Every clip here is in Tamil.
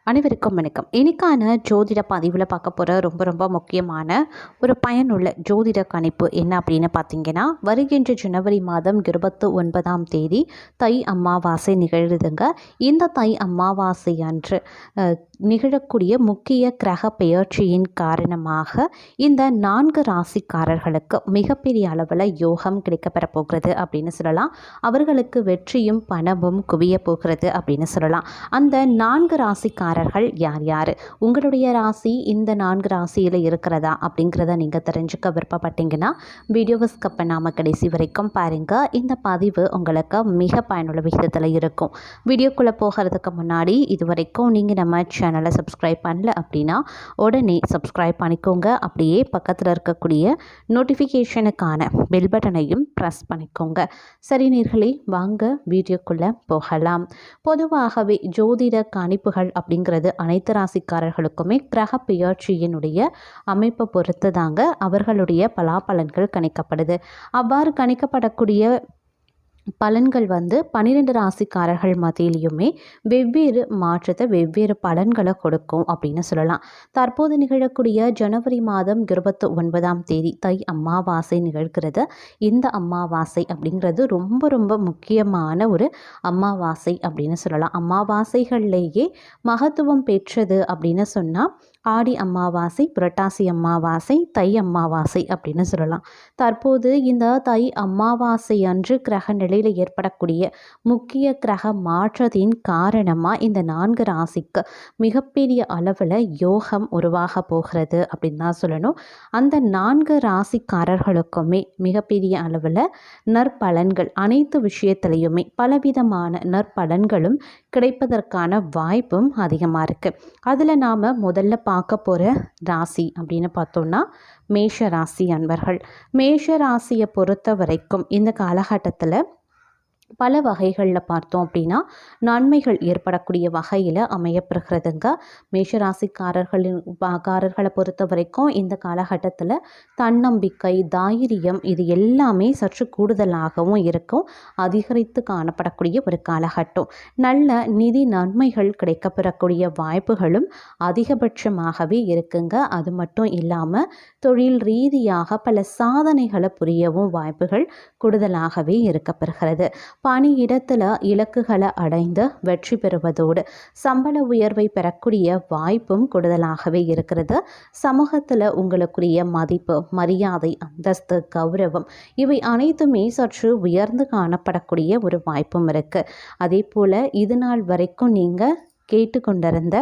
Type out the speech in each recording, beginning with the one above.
அனைவருக்கும் வணக்கம். இன்னைக்கான ஜோதிட பதிவில் பார்க்க போகிற ரொம்ப ரொம்ப முக்கியமான ஒரு பயனுள்ள ஜோதிட கணிப்பு என்ன அப்படின்னு பார்த்தீங்கன்னா, வருகின்ற ஜனவரி மாதம் 29ஆம் தேதி தை அமாவாசை நிகழுதுங்க. இந்த தை அமாவாசை அன்று நிகழக்கூடிய முக்கிய கிரக பெயர்ச்சியின் காரணமாக இந்த 4 ராசிக்காரர்களுக்கு மிகப்பெரிய அளவில் யோகம் கிடைக்கப்பெற போகிறது அப்படின்னு சொல்லலாம். அவர்களுக்கு வெற்றியும் பணமும் குவிய போகிறது அப்படின்னு சொல்லலாம். அந்த 4 ராசிக்காரர்கள் யார் யார், உங்களுடைய ராசி இந்த 4 ராசியில் இருக்கிறதா அப்படிங்கிறத நீங்கள் தெரிஞ்சுக்க விருப்பப்பட்டீங்கன்னா வீடியோவை ஸ்கிப் பண்ணாமல் கடைசி வரைக்கும் பாருங்கள். இந்த பதிவு உங்களுக்கு மிக பயனுள்ள விகிதத்தில் இருக்கும். வீடியோக்குள்ளே போகிறதுக்கு முன்னாடி இது வரைக்கும் நீங்கள் நம்ம சேனலை சப்ஸ்கிரைப் பண்ணல அப்படின்னா உடனே சப்ஸ்கிரைப் பண்ணிக்கோங்க. அப்படியே பக்கத்தில் இருக்கக்கூடிய நோட்டிஃபிகேஷனுக்கான பெல் பட்டனையும் ப்ரெஸ் பண்ணிக்கோங்க. சரி நேயர்களே, வாங்க வீடியோக்குள்ளே போகலாம். பொதுவாகவே ஜோதிட கணிப்புகள் அப்படிங்கிறது அனைத்து ராசிக்காரர்களுக்குமே கிரக பெயர்ச்சியினுடைய அமைப்பை பொறுத்து தாங்க அவர்களுடைய பலாபலன்கள் கணிக்கப்படுது. அவ்வாறு கணிக்கப்படக்கூடிய பலன்கள் 12 ராசிக்காரர்கள் மத்தியிலையுமே வெவ்வேறு மாற்றத்தை வெவ்வேறு பலன்களை கொடுக்கும் அப்படின்னு சொல்லலாம். தற்போது நிகழக்கூடிய ஜனவரி மாதம் 29ஆம் தேதி தை அமாவாசை நிகழ்கிறது. இந்த அமாவாசை அப்படிங்கிறது ரொம்ப ரொம்ப முக்கியமான ஒரு அமாவாசை அப்படின்னு சொல்லலாம். அமாவாசைகள்லேயே மகத்துவம் பெற்றது அப்படின்னு சொன்னால் ஆடி அமாவாசை, புரட்டாசி அமாவாசை, தை அமாவாசை அப்படின்னு சொல்லலாம். தற்போது இந்த தை அமாவாசை அன்று கிரக நிலையில் ஏற்படக்கூடிய முக்கிய கிரக மாற்றத்தின் காரணமாக இந்த 4 ராசிக்கு மிகப்பெரிய அளவில் யோகம் உருவாக போகிறது அப்படின்னு தான் சொல்லணும். அந்த 4 ராசிக்காரர்களுக்குமே மிகப்பெரிய அளவில் நற்பலன்கள், அனைத்து விஷயத்திலையுமே பலவிதமான நற்பலன்களும் கிடைப்பதற்கான வாய்ப்பும் அதிகமாக இருக்குது. அதில் நாம் முதல்ல பார்க்க போகிற ராசி அப்படின்னு பார்த்தோம்னா மேஷ ராசி அன்பர்கள். மேஷ ராசியை பொறுத்த வரைக்கும் இந்த காலகட்டத்தில் பல வகைகளில் பார்த்தோம் அப்படின்னா நன்மைகள் ஏற்படக்கூடிய வகையில் அமையப்படுகிறதுங்க. மேஷராசிக்காரர்களை பொறுத்த வரைக்கும் இந்த காலகட்டத்தில் தன்னம்பிக்கை, தைரியம் இது எல்லாமே சற்று கூடுதலாகவும் இருக்கும், அதிகரித்து காணப்படக்கூடிய ஒரு காலகட்டம். நல்ல நிதி நன்மைகள் கிடைக்கப்பெறக்கூடிய வாய்ப்புகளும் அதிகபட்சமாகவே இருக்குங்க. அது மட்டும் இல்லாமல் தொழில் ரீதியாக பல சாதனைகளை புரியவும் வாய்ப்புகள் கூடுதலாகவே இருக்கப்பெறுகிறது. பணியிடத்தில் இலக்குகளை அடைந்து வெற்றி பெறுவதோடு சம்பள உயர்வை பெறக்கூடிய வாய்ப்பும் கூடுதலாகவே இருக்கிறது. சமூகத்தில் உங்களுக்குரிய மதிப்பு, மரியாதை, அந்தஸ்து, கௌரவம் இவை அனைத்துமே சற்று உயர்ந்து காணப்படக்கூடிய ஒரு வாய்ப்பும் இருக்குது. அதே போல் இது நாள் வரைக்கும் நீங்கள் கேட்டுக்கொண்டிருந்த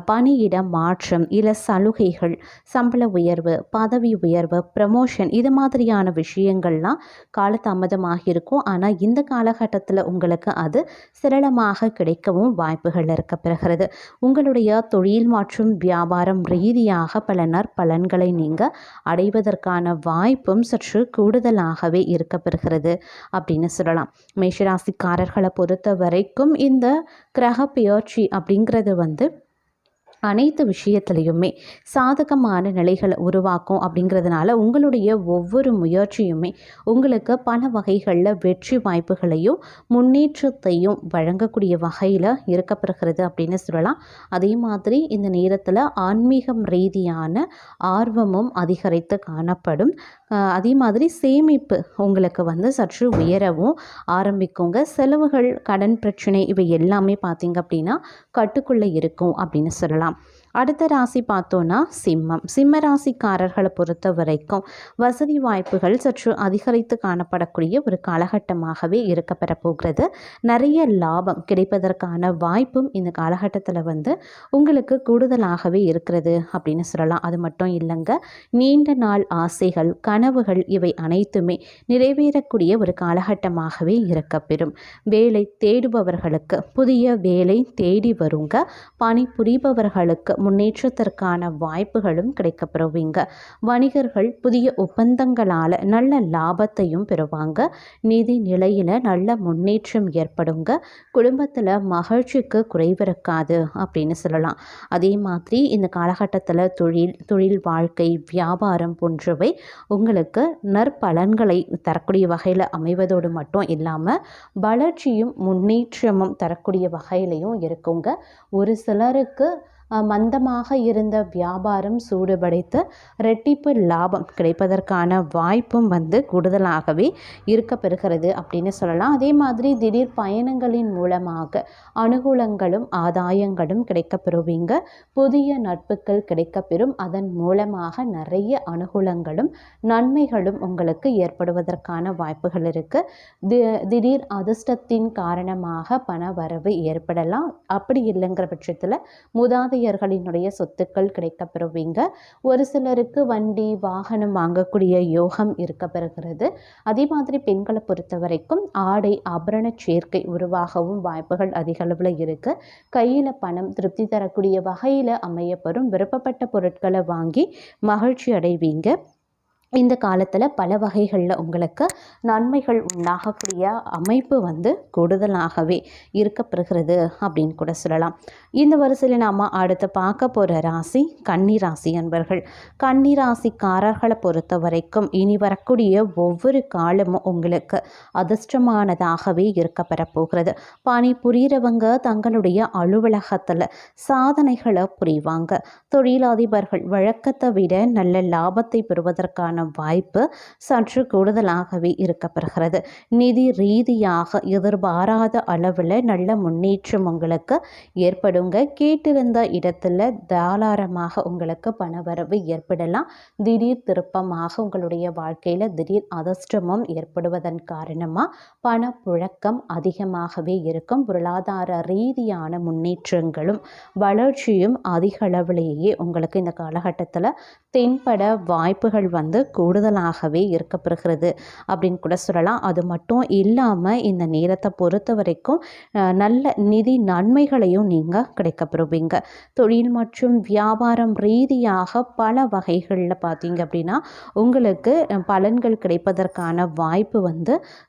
பணியிட மாற்றம், இல்லை சலுகைகள், சம்பள உயர்வு, பதவி உயர்வு, ப்ரமோஷன் இது மாதிரியான விஷயங்கள்லாம் காலதாமதமாக இருக்கும். ஆனால் இந்த காலகட்டத்தில் உங்களுக்கு அது சிரளமாக கிடைக்கவும் வாய்ப்புகள் இருக்கப்பெறுகிறது. உங்களுடைய தொழில் மற்றும் வியாபாரம் ரீதியாக பல நற்பலன்களை நீங்கள் அடைவதற்கான வாய்ப்பும் சற்று கூடுதலாகவே இருக்கப்பெறுகிறது அப்படின்னு சொல்லலாம். மேஷராசிக்காரர்களை பொறுத்த வரைக்கும் இந்த கிரக பெயர்ச்சி அப்படிங்கிறது அனைத்து விஷயத்துலையுமே சாதகமான நிலைகளை உருவாக்கும். அப்படிங்கிறதுனால உங்களுடைய ஒவ்வொரு முயற்சியுமே உங்களுக்கு பல வகைகளில் வெற்றி வாய்ப்புகளையும் முன்னேற்றத்தையும் வழங்கக்கூடிய வகையில் இருக்கப்பெறுகிறது அப்படின்னு சொல்லலாம். அதே மாதிரி இந்த நேரத்தில் ஆன்மீகம் ரீதியான ஆர்வமும் அதிகரித்து காணப்படும். அதே மாதிரி சேமிப்பு உங்களுக்கு சற்று உயரவும் ஆரம்பிக்குங்க. செலவுகள், கடன் பிரச்சனை இவை எல்லாமே பார்த்திங்க அப்படின்னா கட்டுக்குள்ளே இருக்கும் அப்படின்னு சொல்லலாம். அடுத்த ராசி பார்த்தோன்னா சிம்மம். சிம்ம ராசிக்காரர்களை பொறுத்த வரைக்கும் வசதி வாய்ப்புகள் சற்று அதிகரித்து காணப்படக்கூடிய ஒரு காலகட்டமாகவே இருக்கப்பெற போகிறது. நிறைய லாபம் கிடைப்பதற்கான வாய்ப்பும் இந்த காலகட்டத்தில் உங்களுக்கு கூடுதலாகவே இருக்கிறது அப்படின்னு சொல்லலாம். அது மட்டும் இல்லைங்க, நீண்ட நாள் ஆசைகள், கனவுகள் இவை அனைத்துமே நிறைவேறக்கூடிய ஒரு காலகட்டமாகவே இருக்கப்பெறும். வேலை தேடுபவர்களுக்கு புதிய வேலை தேடி வருங்க. பணி புரிபவர்களுக்கு முன்னேற்றத்திற்கான வாய்ப்புகளும் கிடைக்கப்பெறுவீங்க. வணிகர்கள் புதிய ஒப்பந்தங்களால் நல்ல லாபத்தையும் பெறுவாங்க. நிதி நிலையில் நல்ல முன்னேற்றம் ஏற்படுங்க. குடும்பத்தில் மகிழ்ச்சிக்கு குறைவிருக்காது அப்படின்னு சொல்லலாம். அதே மாதிரி இந்த காலகட்டத்தில் தொழில் வாழ்க்கை வியாபாரம் போன்றவை உங்களுக்கு நற்பலன்களை தரக்கூடிய வகையில் அமைவதோடு மட்டும் இல்லாமல் வளர்ச்சியும் முன்னேற்றமும் தரக்கூடிய வகையிலையும் இருக்குங்க. ஒரு சிலருக்கு மந்தமாக இருந்த வியாபாரம் சூடுபடைத்து ரெட்டிப்பு லாபம் கிடைப்பதற்கான வாய்ப்பும் கூடுதலாகவே இருக்கப்பெறுகிறது அப்படின்னு சொல்லலாம். அதே மாதிரி திடீர் பயணங்களின் மூலமாக அனுகூலங்களும் ஆதாயங்களும் கிடைக்கப்பெறுவீங்க. புதிய நட்புகள் கிடைக்கப்பெறும். அதன் மூலமாக நிறைய அனுகூலங்களும் நன்மைகளும் உங்களுக்கு ஏற்படுவதற்கான வாய்ப்புகள் இருக்குது. திடீர் அதிர்ஷ்டத்தின் காரணமாக பண வரவு ஏற்படலாம். அப்படி இல்லைங்கிற பட்சத்தில் மூதாதையர்களினுடைய சொத்துக்கள் கிடைக்கப்பெறுவீங்க. ஒரு சிலருக்கு வண்டி வாகனம் வாங்கக்கூடிய யோகம் இருக்கப்பெறுகிறது. அதே மாதிரி பெண்களை பொறுத்த வரைக்கும் ஆடை ஆபரண சேர்க்கை உருவாகவும் வாய்ப்புகள் அதிக அளவில் இருக்குது. கையில் பணம் திருப்தி தரக்கூடிய வகையில் அமையப்பெறும். விருப்பப்பட்ட பொருட்களை வாங்கி மகிழ்ச்சி அடைவீங்க. இந்த காலத்தில் பல வகைகளில் உங்களுக்கு நன்மைகள் உண்டாகக்கூடிய அமைப்பு கூடுதலாகவே இருக்கப்பெறுகிறது அப்படின்னு கூட சொல்லலாம். இந்த வரிசையில் நாம் அடுத்து பார்க்க போகிற ராசி கன்னி ராசி அன்பர்கள். கன்னி ராசிக்காரர்களை பொறுத்த வரைக்கும் இனி வரக்கூடிய ஒவ்வொரு காலமும் உங்களுக்கு அதிர்ஷ்டமானதாகவே இருக்கப்பெற போகிறது. பணி புரிகிறவங்க தங்களுடைய அலுவலகத்தில் சாதனைகளை புரிவாங்க. தொழிலதிபர்கள் வழக்கத்தை விட நல்ல லாபத்தை பெறுவதற்கான வாய்ப்பு சற்று கூடுதலாகவே இருக்கப்பெறுகிறது. நிதி ரீதியாக எதிர்பாராத அளவில் நல்ல முன்னேற்றம் உங்களுக்கு ஏற்படுங்க. கேட்டிருந்த இடத்துல தாராளமாக உங்களுக்கு பணவரவு ஏற்படலாம். திடீர் திருப்பமாக உங்களுடைய வாழ்க்கையில் திடீர் அதிர்ஷ்டமும் ஏற்படுவதன் காரணமாக பணப்புழக்கம் அதிகமாகவே இருக்கும். பொருளாதார ரீதியான முன்னேற்றங்களும் வளர்ச்சியும் அதிக அளவிலேயே உங்களுக்கு இந்த காலகட்டத்தில் தென்பட வாய்ப்புகள் கூடுதலாகவே இருக்கப்பெறுகிறது அப்படின்னு கூட சொல்லலாம். அது மட்டும் இல்லாமல் இந்த நேரத்தை பொறுத்த வரைக்கும் நல்ல நிதி நன்மைகளையும் நீங்கள் கிடைக்கப்பெறுவீங்க. தொழில் மற்றும் வியாபாரம் ரீதியாக பல வகைகளில் பார்த்தீங்க அப்படின்னா உங்களுக்கு பலன்கள் கிடைப்பதற்கான வாய்ப்பு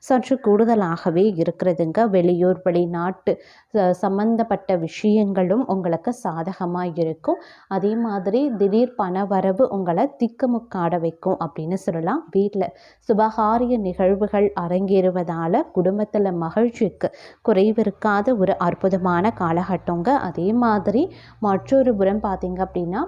சற்று கூடுதலாகவே இருக்கிறதுங்க. வெளியூர் வெளிநாட்டு சம்பந்தப்பட்ட விஷயங்களும் உங்களுக்கு சாதகமாக இருக்கும். அதே மாதிரி திடீர் பண வரவு உங்களை திக்குமுக்காட வைக்கும் அப்படின்னு சொல்லலாம். வீட்டில் சுபகாரிய நிகழ்வுகள் அரங்கேறுவதால் குடும்பத்தில் மகிழ்ச்சிக்கு குறைவிருக்காத ஒரு அற்புதமான காலகட்டங்க. அதே மாதிரி மற்றொரு புறம் பார்த்தீங்க அப்படின்னா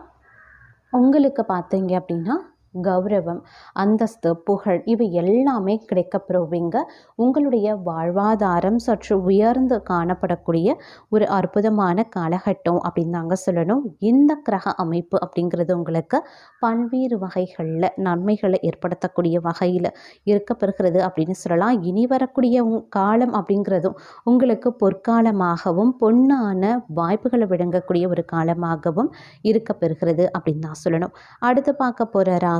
உங்களுக்கு பார்த்தீங்க அப்படின்னா கௌரவம், அந்தஸ்து, புகழ் இவை எல்லாமே கிடைக்கப்பெறுவீங்க. உங்களுடைய வாழ்வாதாரம் சற்று உயர்ந்து காணப்படக்கூடிய ஒரு அற்புதமான காலகட்டம் அப்படின்னு தாங்க சொல்லணும். இந்த கிரக அமைப்பு அப்படிங்கிறது உங்களுக்கு பல்வேறு வகைகளில் நன்மைகளை ஏற்படுத்தக்கூடிய வகையில் இருக்கப்பெறுகிறது அப்படின்னு சொல்லலாம். இனி வரக்கூடிய காலம் அப்படிங்கிறதும் உங்களுக்கு பொற்காலமாகவும் பொன்னான வாய்ப்புகளை வழங்கக்கூடிய ஒரு காலமாகவும் இருக்கப்பெறுகிறது அப்படின்னு தான் சொல்லணும். அடுத்து பார்க்க போகிற ராசி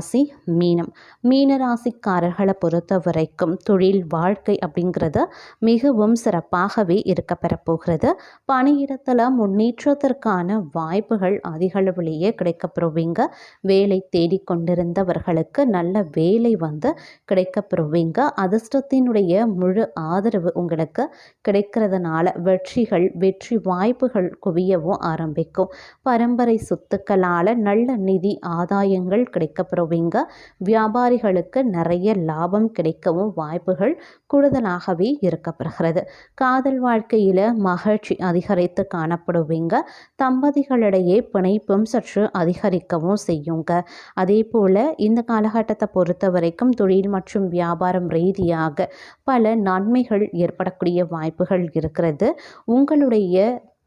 மீனம். மீன ராசிக்காரர்களை பொறுத்த வரைக்கும் தொழில் வாழ்க்கை அப்படிங்கிறது மிகவும் சிறப்பாகவே இருக்கப்பெற போகிறது. பணியிடத்தில் முன்னேற்றத்திற்கான வாய்ப்புகள் அதிக அளவிலேயே கிடைக்கப்பெறுவீங்க. வேலை தேடிக்கொண்டிருந்தவர்களுக்கு நல்ல வேலை கிடைக்கப்பெறுவீங்க. அதிர்ஷ்டத்தினுடைய முழு ஆதரவு உங்களுக்கு கிடைக்கிறதுனால வெற்றி வாய்ப்புகள் குவியவும் ஆரம்பிக்கும். பரம்பரை சொத்துக்களால் நல்ல நிதி ஆதாயங்கள் கிடைக்கப்பெறுவீங்க. வியாபாரிகளுக்கு நிறைய லாபம் கிடைக்கவும் வாய்ப்புகள் கூடுதலாகவே இருக்கப்பெறுகிறது. காதல் வாழ்க்கையில் மகிழ்ச்சி அதிகரித்து காணப்படுவீங்க. தம்பதிகளிடையே பிணைப்பும் சற்று அதிகரிக்கவும் செய்யுங்க. அதே போல் இந்த காலகட்டத்தை பொறுத்த வரைக்கும் தொழில் மற்றும் வியாபாரம் ரீதியாக பல நன்மைகள் ஏற்படக்கூடிய வாய்ப்புகள் இருக்கிறது. உங்களுடைய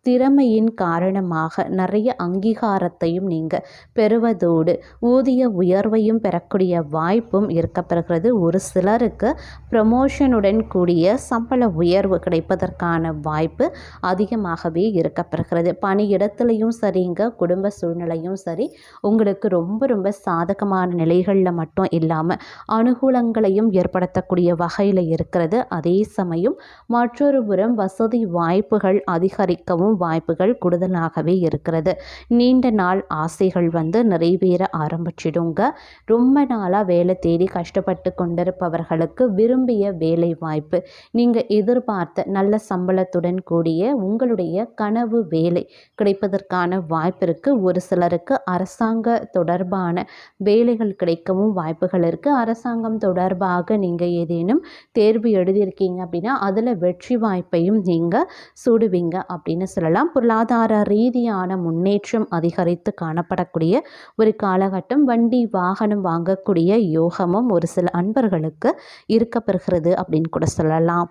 திறமையின் காரணமாக நிறைய அங்கீகாரத்தையும் நீங்கள் பெறுவதோடு ஊதிய உயர்வையும் பெறக்கூடிய வாய்ப்பும் இருக்கப்பெறுகிறது. ஒரு சிலருக்கு ப்ரமோஷனுடன் கூடிய சம்பள உயர்வு கிடைப்பதற்கான வாய்ப்பு அதிகமாகவே இருக்கப்பெறுகிறது. பணியிடத்துலையும் சரிங்க, குடும்ப சூழ்நிலையும் சரி உங்களுக்கு ரொம்ப ரொம்ப சாதகமான நிலைகளில் மட்டும் இல்லாமல் அனுகூலங்களையும் ஏற்படுத்தக்கூடிய வகையில் இருக்கிறது. அதே சமயம் மற்றொரு புறம் வசதி வாய்ப்புகள் அதிகரிக்கவும் கிடைக்கவும் வாய்ப்புகள் கூடுதலாகவே இருக்கிறது. நீண்ட நாள் ஆசைகள் நிறைவேற ஆரம்பிச்சிடுங்க. ரொம்ப நாளாக வேலை தேடி கஷ்டப்பட்டு கொண்டிருப்பவர்களுக்கு விரும்பிய வேலை வாய்ப்பு, நீங்கள் எதிர்பார்த்த நல்ல சம்பளத்துடன் கூடிய உங்களுடைய கனவு வேலை கிடைப்பதற்கான வாய்ப்பு இருக்குது. ஒரு சிலருக்கு அரசாங்க தொடர்பான வேலைகள் கிடைக்கவும் வாய்ப்புகள் இருக்குது. அரசாங்கம் தொடர்பாக நீங்கள் ஏதேனும் தேர்வு எழுதியிருக்கீங்க அப்படின்னா அதில் வெற்றி வாய்ப்பையும் நீங்கள் சூடுவீங்க அப்படின்னு சொல்லலாம். பொருளாதார ரீதியான முன்னேற்றம் அதிகரித்து காணப்படக்கூடிய ஒரு காலகட்டம். வண்டி வாகனம் வாங்கக்கூடிய யோகமும் ஒரு சில அன்பர்களுக்கு இருக்கப்பெறுகிறது அப்படின்னு கூட சொல்லலாம்.